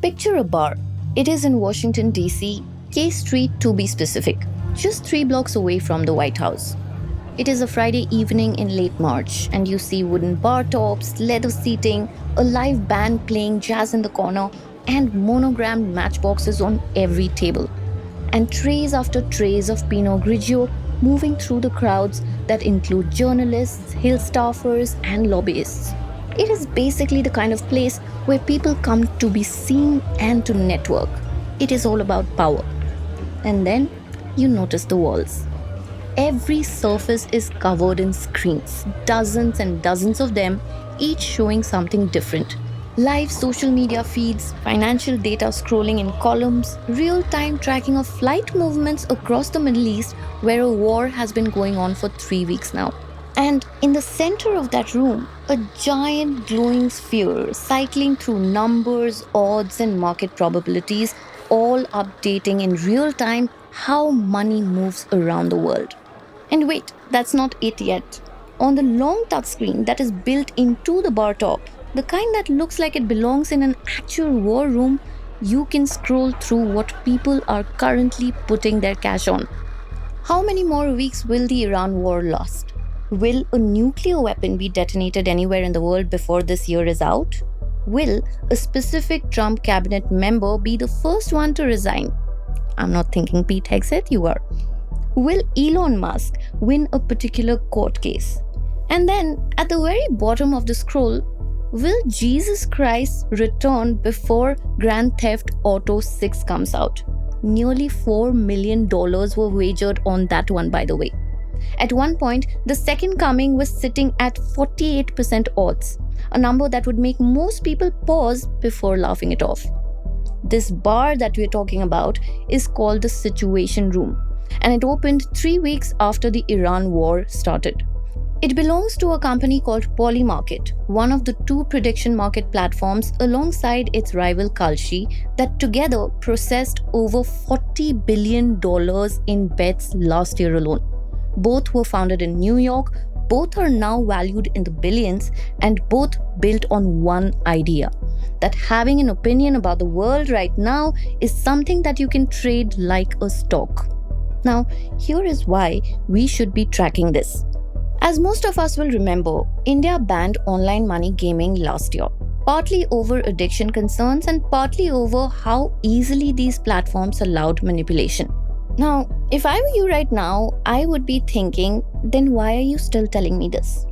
Picture a bar. It is in Washington, D.C., K Street to be specific, just 3 blocks away from the White House. It is a Friday evening in late March, and you see wooden bar tops, leather seating, a live band playing jazz in the corner, and monogrammed matchboxes on every table. And trays after trays of Pinot Grigio moving through the crowds that include journalists, Hill staffers, and lobbyists. It is basically the kind of place where people come to be seen and to network. It is all about power. And then you notice the walls. Every surface is covered in screens, dozens and dozens of them, each showing something different. Live social media feeds, financial data scrolling in columns, real time tracking of flight movements across the Middle East, where a war has been going on for 3 weeks now. And in the center of that room, a giant glowing sphere cycling through numbers, odds, and market probabilities, all updating in real time how money moves around the world. And wait, that's not it yet. On the long touchscreen that is built into the bar top, the kind that looks like it belongs in an actual war room, you can scroll through what people are currently putting their cash on. How many more weeks will the Iran war last? Will a nuclear weapon be detonated anywhere in the world before this year is out? Will a specific Trump cabinet member be the first one to resign? I'm not thinking Pete Hegseth, you are. Will Elon Musk win a particular court case? And then, at the very bottom of the scroll, will Jesus Christ return before Grand Theft Auto 6 comes out? Nearly $4 million were wagered on that one, by the way. At one point, the second coming was sitting at 48% odds, a number that would make most people pause before laughing it off. This bar that we're talking about is called the Situation Room, and it opened 3 weeks after the Iran war started. It belongs to a company called Polymarket, one of the two prediction market platforms alongside its rival Kalshi that together processed over $40 billion in bets last year alone. Both were founded in New York, both are now valued in the billions, and both built on one idea: that having an opinion about the world right now is something that you can trade like a stock. Now, here is why we should be tracking this. As most of us will remember, India banned online money gaming last year, partly over addiction concerns and partly over how easily these platforms allowed manipulation. Now, if I were you right now, I would be thinking, then why are you still telling me this?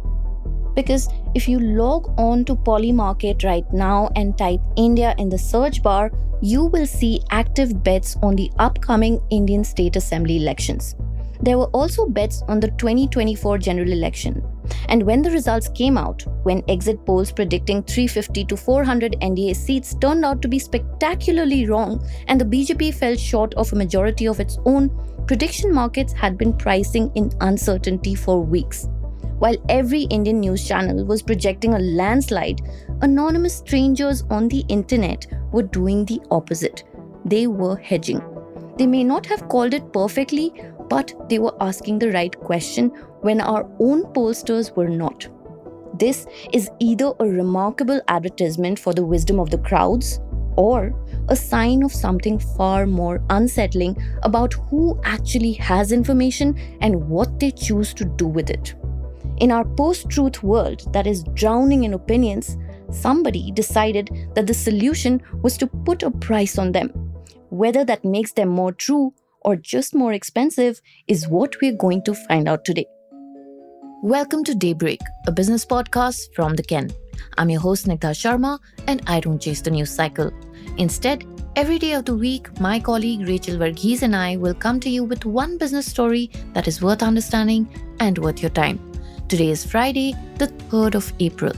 Because if you log on to Polymarket right now and type India in the search bar, you will see active bets on the upcoming Indian State Assembly elections. There were also bets on the 2024 general election. And when the results came out, when exit polls predicting 350 to 400 NDA seats turned out to be spectacularly wrong and the BJP fell short of a majority of its own, prediction markets had been pricing in uncertainty for weeks. While every Indian news channel was projecting a landslide, anonymous strangers on the internet were doing the opposite. They were hedging. They may not have called it perfectly, but they were asking the right question when our own pollsters were not. This is either a remarkable advertisement for the wisdom of the crowds or a sign of something far more unsettling about who actually has information and what they choose to do with it. In our post-truth world that is drowning in opinions, somebody decided that the solution was to put a price on them. Whether that makes them more true or just more expensive is what we're going to find out today. Welcome to Daybreak, a business podcast from the Ken. I'm your host Nigdha Sharma, and I don't chase the news cycle. Instead, every day of the week, my colleague Rachel Varghese and I will come to you with one business story that is worth understanding and worth your time. Today is Friday, the 3rd of April.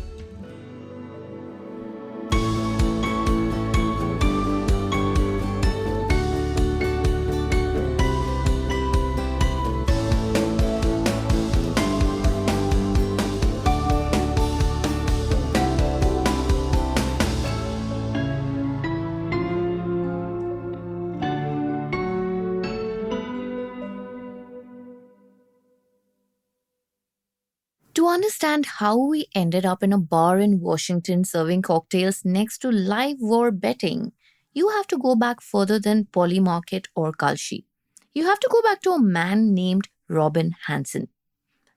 To understand how we ended up in a bar in Washington serving cocktails next to live war betting, You have to go back further than Polymarket or Kalshi. You have to go back to a man named Robin Hanson.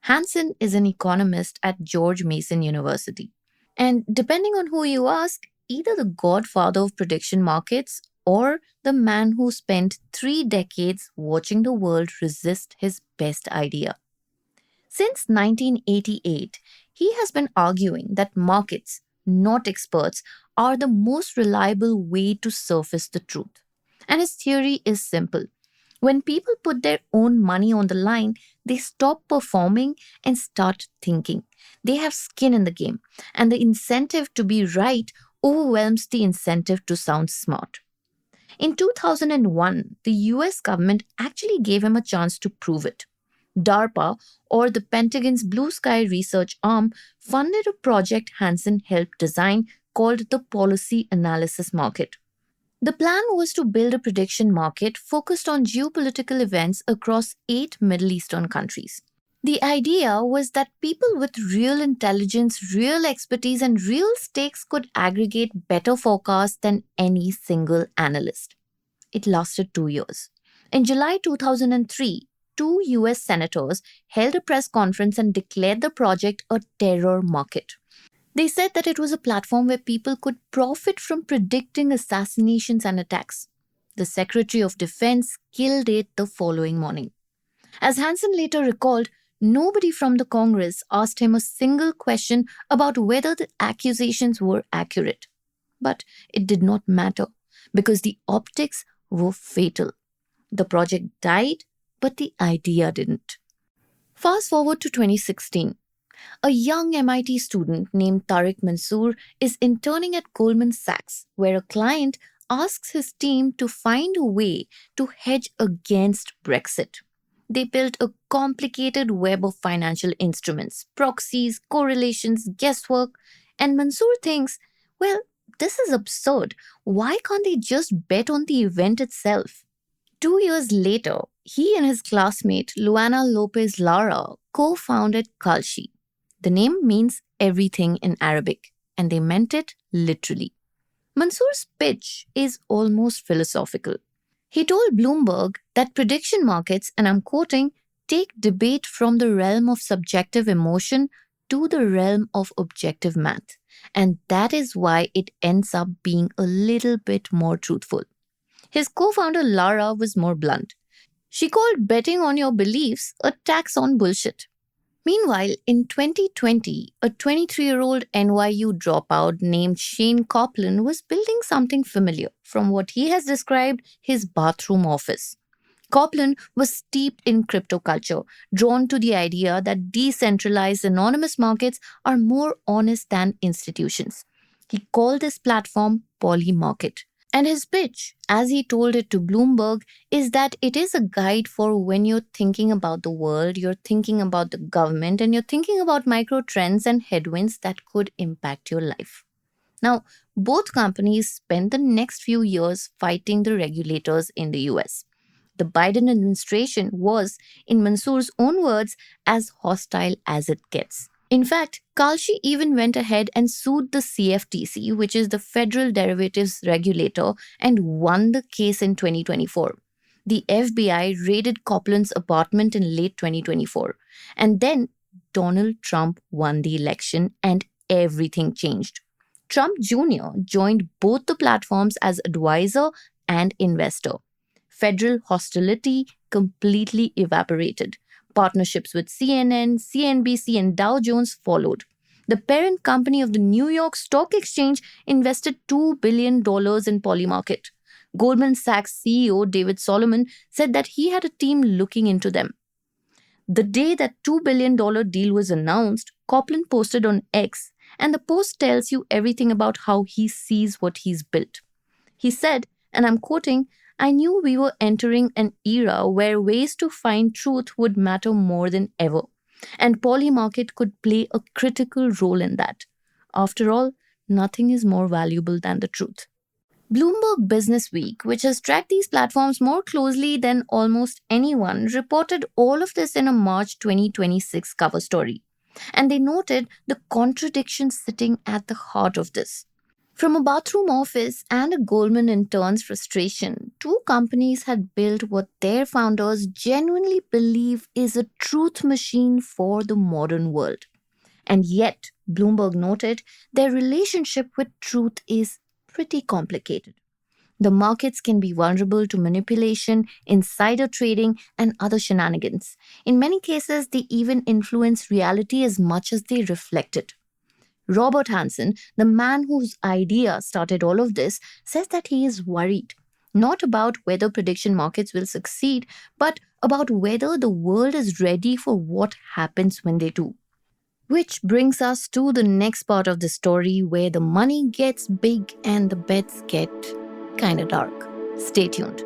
Hanson is an economist at George Mason University. And depending on who you ask, either the godfather of prediction markets or the man who spent 3 decades watching the world resist his best idea. Since 1988, he has been arguing that markets, not experts, are the most reliable way to surface the truth. And his theory is simple. When people put their own money on the line, they stop performing and start thinking. They have skin in the game, and the incentive to be right overwhelms the incentive to sound smart. In 2001, the US government actually gave him a chance to prove it. DARPA, or the Pentagon's Blue Sky Research Arm, funded a project Hansen helped design called the Policy Analysis Market. The plan was to build a prediction market focused on geopolitical events across 8 Middle Eastern countries. The idea was that people with real intelligence, real expertise, and real stakes could aggregate better forecasts than any single analyst. It lasted 2 years. In July 2003, two US senators held a press conference and declared the project a terror market. They said that it was a platform where people could profit from predicting assassinations and attacks. The Secretary of Defense killed it the following morning. As Hansen later recalled, nobody from the Congress asked him a single question about whether the accusations were accurate. But it did not matter because the optics were fatal. The project died, but the idea didn't. Fast forward to 2016. A young MIT student named Tariq Mansoor is interning at Goldman Sachs, where a client asks his team to find a way to hedge against Brexit. They built a complicated web of financial instruments, proxies, correlations, guesswork, and Mansoor thinks, well, this is absurd. Why can't they just bet on the event itself? 2 years later, he and his classmate Luana Lopez Lara co founded Kalshi. The name means everything in Arabic, and they meant it literally. Mansoor's pitch is almost philosophical. He told Bloomberg that prediction markets, and I'm quoting, take debate from the realm of subjective emotion to the realm of objective math. And that is why it ends up being a little bit more truthful. His co-founder Lara was more blunt. She called betting on your beliefs a tax on bullshit. Meanwhile, in 2020, a 23-year-old NYU dropout named Shane Copeland was building something familiar from what he has described his bathroom office. Copeland was steeped in crypto culture, drawn to the idea that decentralized anonymous markets are more honest than institutions. He called this platform Polymarket. And his pitch, as he told it to Bloomberg, is that it is a guide for when you're thinking about the world, you're thinking about the government, and you're thinking about micro trends and headwinds that could impact your life. Now, both companies spent the next few years fighting the regulators in the US. The Biden administration was, in Mansoor's own words, as hostile as it gets. In fact, Kalshi even went ahead and sued the CFTC, which is the Federal Derivatives Regulator, and won the case in 2024. The FBI raided Copeland's apartment in late 2024. And then Donald Trump won the election and everything changed. Trump Jr. joined both the platforms as advisor and investor. Federal hostility completely evaporated. Partnerships with CNN, CNBC, and Dow Jones followed. The parent company of the New York Stock Exchange invested $2 billion in Polymarket. Goldman Sachs CEO David Solomon said that he had a team looking into them. The day that $2 billion deal was announced, Copeland posted on X, and the post tells you everything about how he sees what he's built. He said, and I'm quoting, I knew we were entering an era where ways to find truth would matter more than ever, and Polymarket could play a critical role in that. After all, nothing is more valuable than the truth. Bloomberg Businessweek, which has tracked these platforms more closely than almost anyone, reported all of this in a March 2026 cover story. And they noted the contradictions sitting at the heart of this. From a bathroom office and a Goldman intern's frustration, two companies had built what their founders genuinely believe is a truth machine for the modern world. And yet, Bloomberg noted, their relationship with truth is pretty complicated. The markets can be vulnerable to manipulation, insider trading, and other shenanigans. In many cases, they even influence reality as much as they reflect it. Robert Hansen, the man whose idea started all of this, says that he is worried. Not about whether prediction markets will succeed, but about whether the world is ready for what happens when they do. Which brings us to the next part of the story where the money gets big and the bets get kinda dark. Stay tuned.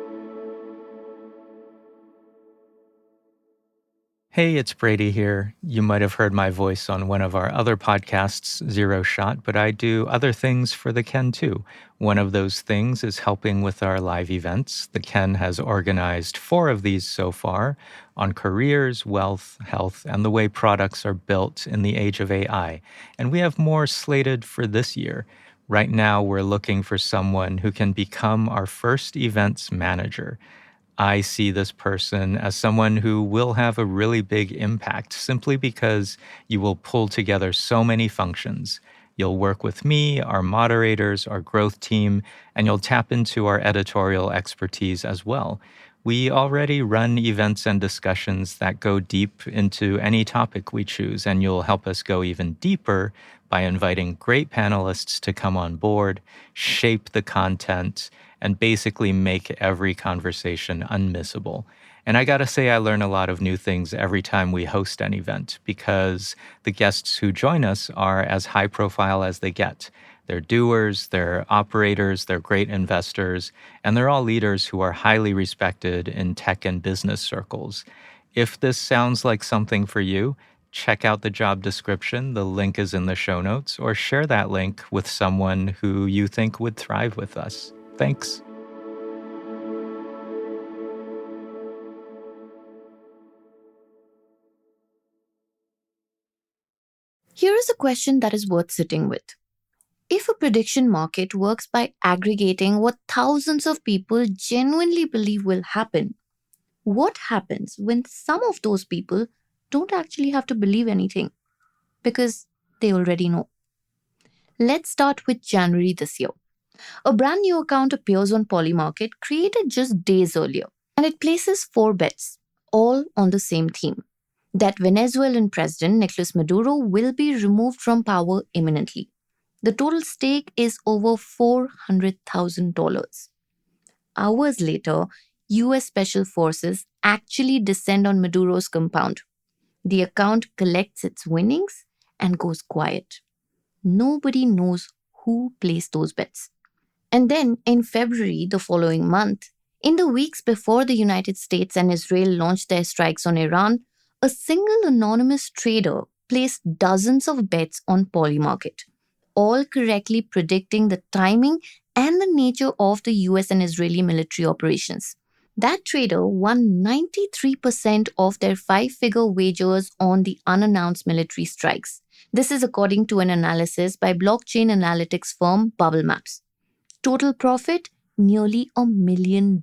Hey, it's Brady here. You might have heard my voice on one of our other podcasts, Zero Shot, but I do other things for the Ken too. One of those things is helping with our live events. The Ken has organized 4 of these so far on careers, wealth, health, and the way products are built in the age of AI. And we have more slated for this year. Right now, we're looking for someone who can become our first events manager. I see this person as someone who will have a really big impact simply because you will pull together so many functions. You'll work with me, our moderators, our growth team, and you'll tap into our editorial expertise as well. We already run events and discussions that go deep into any topic we choose, and you'll help us go even deeper by inviting great panelists to come on board, shape the content, and basically make every conversation unmissable. And I gotta say, I learn a lot of new things every time we host an event because the guests who join us are as high profile as they get. They're doers, they're operators, they're great investors, and they're all leaders who are highly respected in tech and business circles. If this sounds like something for you, check out the job description. The link is in the show notes, or share that link with someone who you think would thrive with us. Thanks. Here is a question that is worth sitting with. If a prediction market works by aggregating what thousands of people genuinely believe will happen, what happens when some of those people don't actually have to believe anything because they already know? Let's start with January this year. A brand new account appears on Polymarket created just days earlier, and it places 4 bets, all on the same theme: that Venezuelan President Nicolas Maduro will be removed from power imminently. The total stake is over $400,000. Hours later, US Special Forces actually descend on Maduro's compound. The account collects its winnings and goes quiet. Nobody knows who placed those bets. And then in February the following month, in the weeks before the United States and Israel launched their strikes on Iran, a single anonymous trader placed dozens of bets on Polymarket, all correctly predicting the timing and the nature of the US and Israeli military operations. That trader won 93% of their 5-figure wagers on the unannounced military strikes. This is according to an analysis by blockchain analytics firm Bubble Maps. Total profit, nearly $1 million.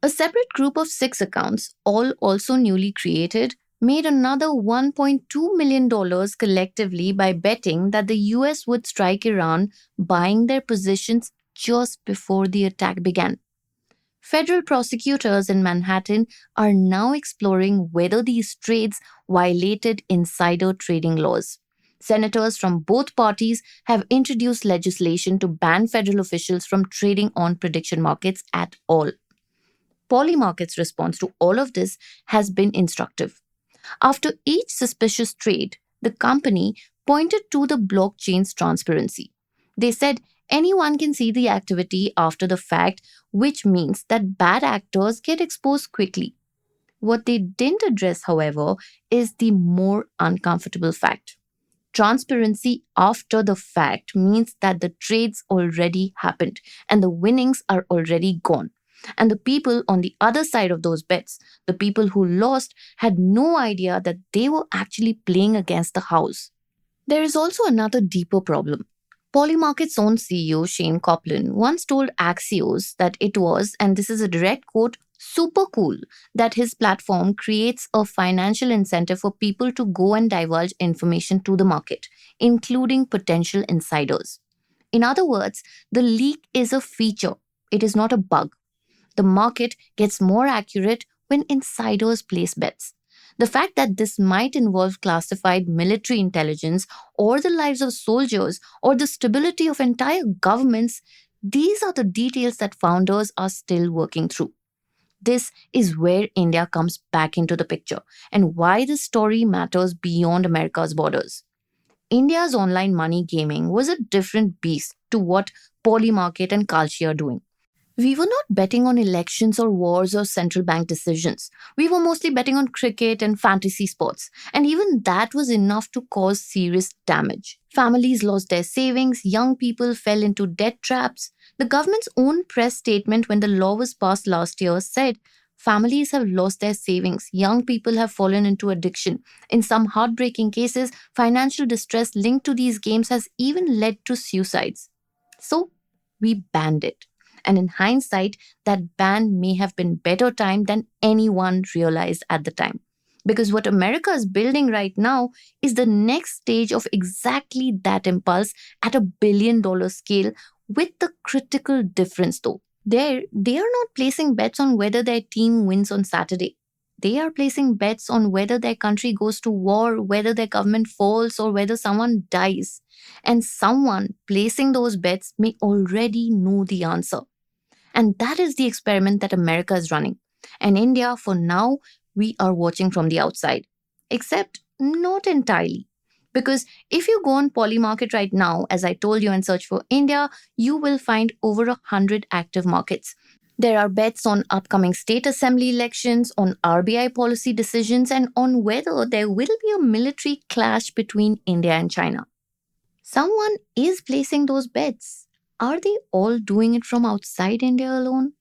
A separate group of 6 accounts, all also newly created, made another $1.2 million collectively by betting that the US would strike Iran, buying their positions just before the attack began. Federal prosecutors in Manhattan are now exploring whether these trades violated insider trading laws. Senators from both parties have introduced legislation to ban federal officials from trading on prediction markets at all. Polymarket's response to all of this has been instructive. After each suspicious trade, the company pointed to the blockchain's transparency. They said anyone can see the activity after the fact, which means that bad actors get exposed quickly. What they didn't address, however, is the more uncomfortable fact. Transparency after the fact means that the trades already happened and the winnings are already gone. And the people on the other side of those bets, the people who lost, had no idea that they were actually playing against the house. There is also another deeper problem. Polymarket's own CEO, Shane Copeland, once told Axios that it was, and this is a direct quote, super cool that his platform creates a financial incentive for people to go and divulge information to the market, including potential insiders. In other words, the leak is a feature, it is not a bug. The market gets more accurate when insiders place bets. The fact that this might involve classified military intelligence or the lives of soldiers or the stability of entire governments, these are the details that founders are still working through. This is where India comes back into the picture and why this story matters beyond America's borders. India's online money gaming was a different beast to what Polymarket and Kalshi are doing. We were not betting on elections or wars or central bank decisions. We were mostly betting on cricket and fantasy sports. And even that was enough to cause serious damage. Families lost their savings, young people fell into debt traps. The government's own press statement when the law was passed last year said, families have lost their savings, young people have fallen into addiction. In some heartbreaking cases, financial distress linked to these games has even led to suicides. So, we banned it. And in hindsight, that ban may have been better timed than anyone realized at the time. Because what America is building right now is the next stage of exactly that impulse at a billion-dollar scale, with the critical difference though. They are not placing bets on whether their team wins on Saturday. They are placing bets on whether their country goes to war, whether their government falls, or whether someone dies. And someone placing those bets may already know the answer. And that is the experiment that America is running. And India, for now, we are watching from the outside. Except not entirely. Because if you go on Polymarket right now, as I told you, and search for India, you will find over 100 active markets. There are bets on upcoming state assembly elections, on RBI policy decisions, and on whether there will be a military clash between India and China. Someone is placing those bets. Are they all doing it from outside India alone?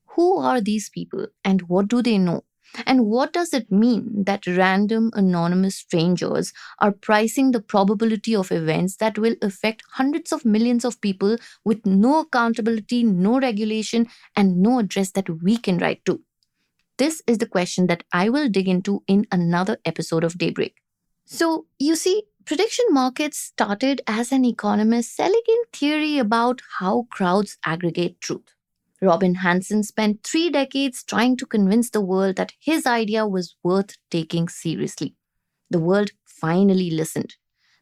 Who are these people and what do they know? And what does it mean that random anonymous strangers are pricing the probability of events that will affect hundreds of millions of people with no accountability, no regulation, and no address that we can write to? This is the question that I will dig into in another episode of Daybreak. So, you see, prediction markets started as an economist's elegant theory about how crowds aggregate truth. Robin Hanson spent 3 decades trying to convince the world that his idea was worth taking seriously. The world finally listened.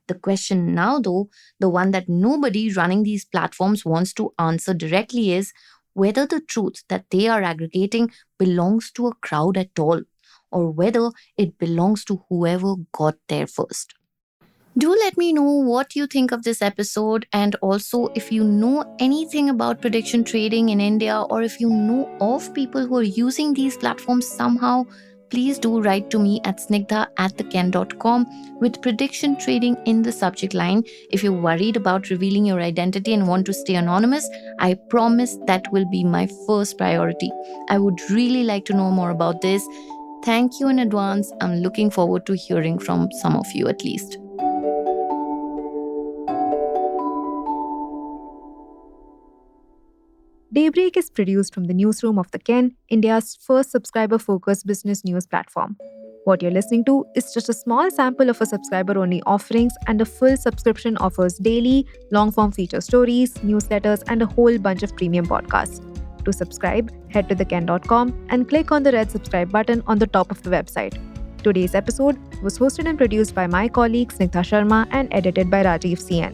The question now, though, the one that nobody running these platforms wants to answer directly is whether the truth that they are aggregating belongs to a crowd at all, or whether it belongs to whoever got there first. Do let me know what you think of this episode, and also if you know anything about prediction trading in India, or if you know of people who are using these platforms somehow, please do write to me at snigdha@theken.com with prediction trading in the subject line. If you're worried about revealing your identity and want to stay anonymous, I promise that will be my first priority. I would really like to know more about this. Thank you in advance. I'm looking forward to hearing from some of you at least. Daybreak is produced from the newsroom of The Ken, India's first subscriber-focused business news platform. What you're listening to is just a small sample of our subscriber-only offerings, and a full subscription offers daily, long-form feature stories, newsletters, and a whole bunch of premium podcasts. To subscribe, head to theken.com and click on the red subscribe button on the top of the website. Today's episode was hosted and produced by my colleague Snigdha Sharma and edited by Rajiv CN.